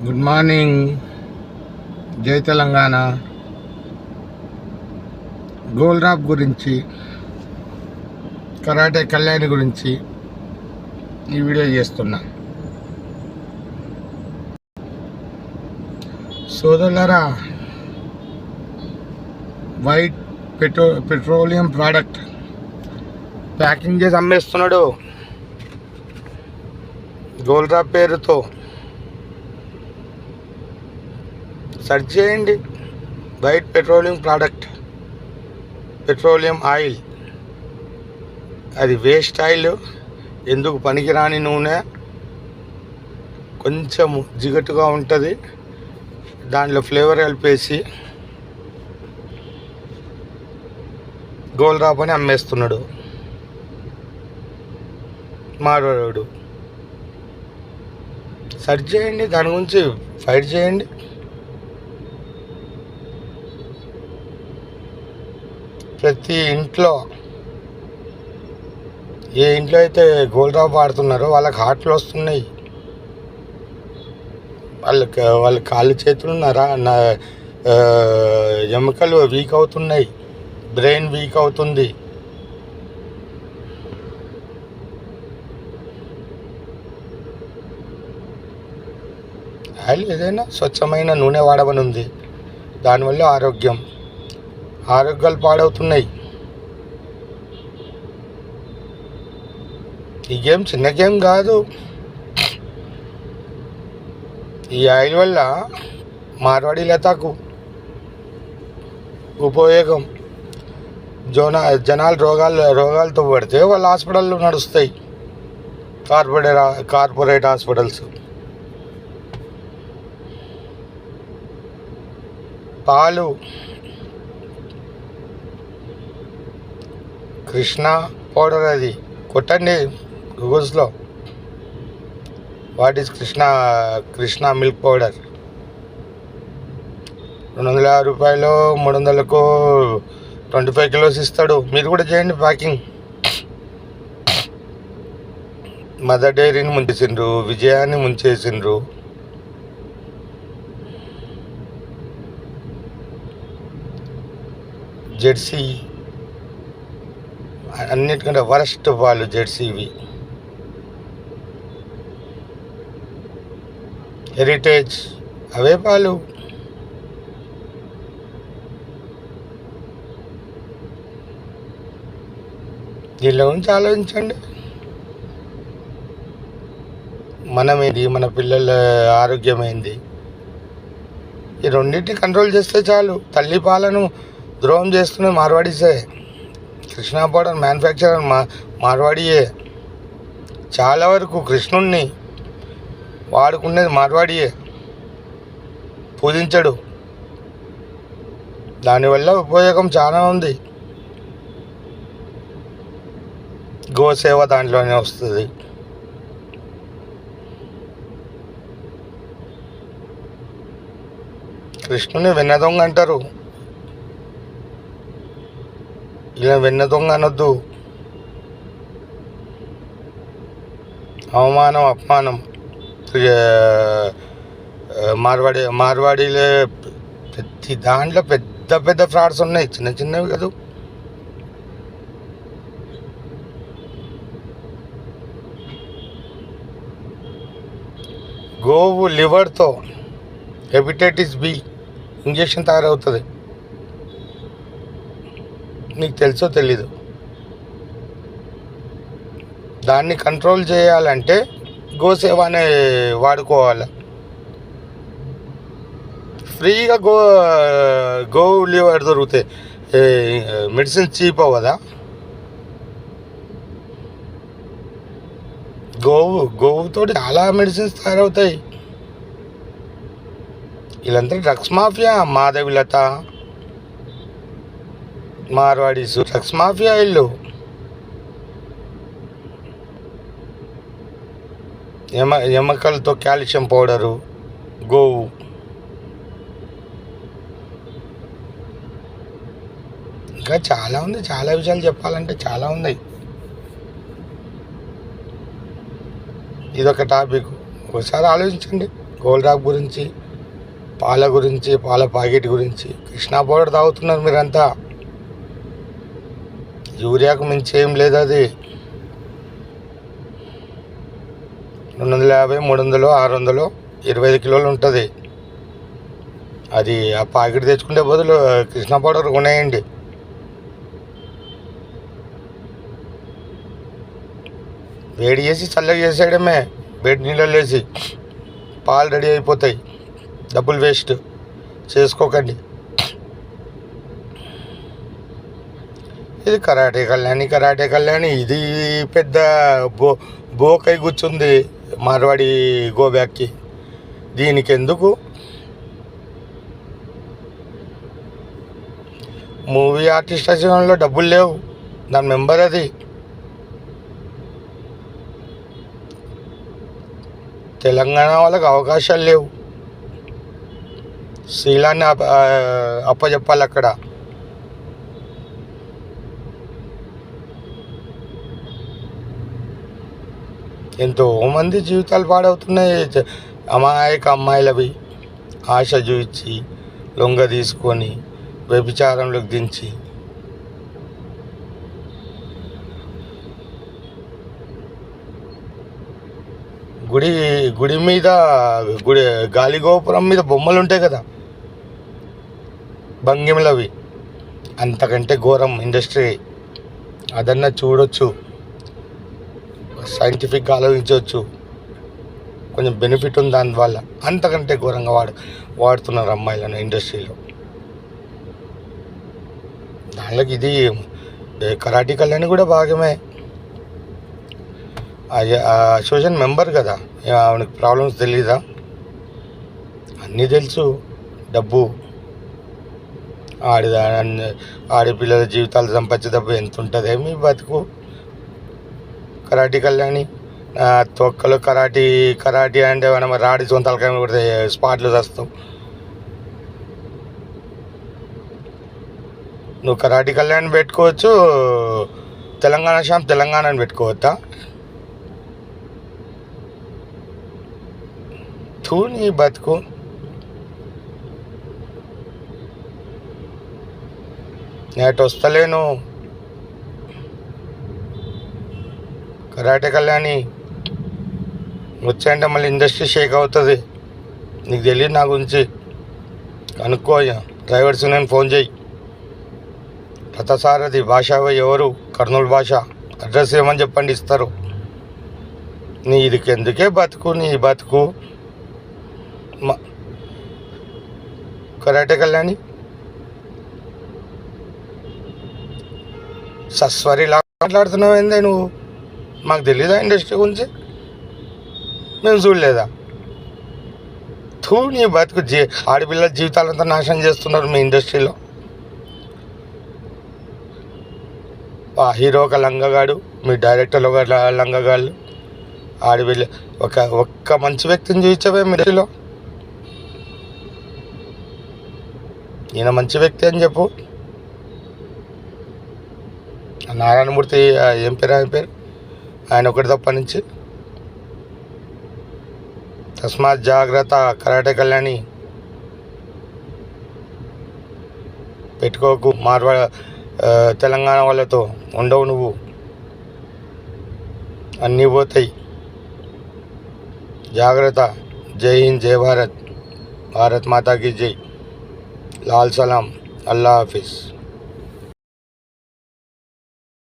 Good morning. జై తెలంగాణ. గోల్రాప్ గురించి, karate Kalyani గురించి ఈ వీడియో చేస్తున్నా. సోదరులారా, వైట్ పెట్రోలియం ప్రోడక్ట్ ప్యాకింగ్ చేసి అమ్మేస్తున్నాడు గోల్రాప్ పేరుతో. సెర్చ్ చేయండి. White petroleum product, petroleum oil. అది వేస్ట్ ఆయిల్, ఎందుకు పనికిరాని నూనె, కొంచెం జిగటుగా ఉంటుంది. దాంట్లో ఫ్లేవర్ కలిపేసి గోల్రాప్ అని అమ్మేస్తున్నాడు మారవాడు. సెర్చ్ చేయండి, దాని గురించి ఫైట్ చేయండి. ప్రతి ఇంట్లో, ఏ ఇంట్లో అయితే గోల్రాప్ వాడుతున్నారో వాళ్ళకి హార్ట్లు వస్తున్నాయి. వాళ్ళ కాళ్ళు చేతులు ఎముకలు వీక్ అవుతున్నాయి, బ్రెయిన్ వీక్ అవుతుంది. ఆయిల్ ఏదైనా స్వచ్ఛమైన నూనె వాడమని ఉంది. దానివల్ల ఆరోగ్యాలు పాడవుతున్నాయి. ఈ గేమ్ చిన్న గేమ్ కాదు. ఈ ఆయిల్ వల్ల మార్వాడి లతాకు ఉపయోగం. జనాలు రోగాలతో పడితే వాళ్ళ హాస్పిటల్లో నడుస్తాయి, కార్పొరేట్ హాస్పిటల్స్. పాలు, కృష్ణ పౌడర్, అది కొట్టండి గూగుల్స్లో. What is Krishna milk powder. 250 రూపాయలు, 300కు 25 కిలోస్ ఇస్తాడు. మీరు కూడా చేయండి ప్యాకింగ్. మదర్ డైరీని ముంచేసిండ్రు, విజయాన్ని ముంచేసిండ్రు. జెర్సీ, అన్నిటికంటే వరస్ట్ పాలు జెర్సీవి. హెరిటేజ్, అవే పాలు. దీనిలో గురించి ఆలోచించండి. మనమేంది, మన పిల్లల ఆరోగ్యమైంది, ఈ రెండింటిని కంట్రోల్ చేస్తే చాలు. తల్లి పాలను ద్రోహం చేస్తున్న మార్వాడీసే. కృష్ణ పౌడర్ మ్యానుఫ్యాక్చరర్ మార్వాడియే. చాలా వరకు కృష్ణుణ్ణి వాడుకునేది మార్వాడియే, పూజించడు. దానివల్ల ఉపయోగం చాలా ఉంది. గోసేవ దాంట్లోనే వస్తుంది. కృష్ణుని వెన్న దొంగ అంటారు. ఇలా వెన్న దొంగ అనొద్దు. అపమానం. మార్వాడీలే ప్రతి దాంట్లో పెద్ద ఫ్రాడ్స్ ఉన్నాయి, చిన్నవి కాదు. గోవు లివర్తో హెపటైటిస్ బి ఇంజెక్షన్ తయారవుతుంది. నీకు తెలుసో తెలీదు. దాన్ని కంట్రోల్ చేయాలంటే గోసేవనే వాడుకోవాలి. ఫ్రీగా గోవు లివర్ దొరుకుతాయి. మెడిసిన్ చీప్ అవ్వదా? గోవుతో చాలా మెడిసిన్స్ తయారవుతాయి. వీళ్ళంతా drugs mafia. Madhavilatha, Marwadis drugs mafia ఇల్లు. ఎముకలతో కాల్షియం పౌడరు, గోవు. ఇంకా చాలా ఉంది. చాలా విషయాలు చెప్పాలంటే చాలా ఉన్నాయి. ఇదొక టాపిక్. ఒకసారి ఆలోచించండి. గోల్రాక్ గురించి, పాల గురించి, పాల ప్యాకెట్ గురించి. కృష్ణా పౌడర్ తాగుతున్నారు మీరంతా. యూరియాకు మించి ఏం లేదు అది. 250, 300, 600, 25 కిలోలు ఉంటుంది. అది ఆ ప్యాకెట్ తెచ్చుకుంటే బదులు కృష్ణా పౌడర్ కొనేయండి. వేడి చేసి చల్లగా చేసేయడమే, వేడి నీళ్ళలో వేసి. పాలు రెడీ అయిపోతాయి. డబ్బులు వేస్ట్ చేసుకోకండి. ఇది కరాటే కళ్యాణి ఇది పెద్ద బోకై కూర్చుంది మార్వాడి గోబ్యాక్కి. దీనికి ఎందుకు? మూవీ ఆర్టిస్ట్ అసోసియేషన్లో డబ్బులు లేవు, దాని మెంబర్ అది. తెలంగాణ వాళ్ళకి అవకాశాలు లేవు. శీలాన్ని అప్పచెప్పాలి అక్కడ. ఎంతోమంది జీవితాలు పాడవుతున్నాయి. అమాయక అమ్మాయిలవి ఆశ చూపించి లొంగ తీసుకొని వ్యభిచారంలోకి దించి. గుడి మీద గాలి గోపురం మీద బొమ్మలు ఉంటాయి కదా, భంగిమలవి. అంతకంటే ఘోరం ఇండస్ట్రీ. అదన్నా చూడొచ్చు, సైంటిఫిక్గా ఆలోచించవచ్చు, కొంచెం బెనిఫిట్ ఉంది దానివల్ల. అంతకంటే ఘోరంగా వాడుతున్నారు అమ్మాయిలను ఇండస్ట్రీలో. దానిలోకి ఇది కరాటే కళ్యాణి కూడా భాగమే. అసోసియేషన్ మెంబర్ కదా, ఆవిడకి ప్రాబ్లమ్స్ తెలీదా? అన్నీ తెలుసు. డబ్బు, ఆడపిల్లల జీవితాలు సంపాదించే డబ్బు ఎంత ఉంటుంది మీ బతుకు. కరాటే కళ్యాణి తొక్కలు కరాటీ అంటే మనం రాడి సొంతలకాయ కొడితే స్పాట్లు చేస్తావు. నువ్వు కరాటే కళ్యాణి పెట్టుకోవచ్చు, తెలంగాణ శ్యామ్ తెలంగాణని పెట్టుకోవచ్చా? నీ బతుకు. నేటి వస్తలేను. కరాటే కళ్యాణి వచ్చాయంటే మళ్ళీ ఇండస్ట్రీ షేక్ అవుతుంది. నీకు తెలియదు నా గురించి, కనుక్కో. డ్రైవర్స్ నేను ఫోన్ చేయి. రథసారథి భాష ఎవరు? కర్నూలు భాష. అడ్రస్ ఏమని చెప్పండి, ఇస్తారు. నీదికి ఎందుకే బతుకు, నీ బతుకు. కరాటే కళ్యాణి సస్వరిలా మాట్లాడుతున్నావు ఏందే నువ్వు? మాకు తెలీదా ఇండస్ట్రీ గురించి? మేము చూడలేదా? నీ బతుకు. ఆడపిల్లల జీవితాలంతా నాశనం చేస్తున్నారు మీ ఇండస్ట్రీలో. ఆ హీరో ఒక లంగగాడు, మీ డైరెక్టర్లు ఒక లంగగాళ్ళు. ఆడపిల్ల ఒక్క మంచి వ్యక్తిని చూపించవే మీ ఇండస్ట్రీలో. ఈయన మంచి వ్యక్తి అని చెప్పు. నారాయణమూర్తి ఏం పేరు ఆయన ఒకటి తప్ప నుంచి. తస్మాత్ జాగ్రత్త. కరాటే కళ్యాణి పెట్టుకోకు. తెలంగాణ వాళ్ళతో ఉండవు నువ్వు, అన్నీ పోతాయి. జాగ్రత్త. జై హింద్, జై భారత్. భారత్ మాతాకి జై. లాల్ సలాం. అల్లా హాఫీజ్.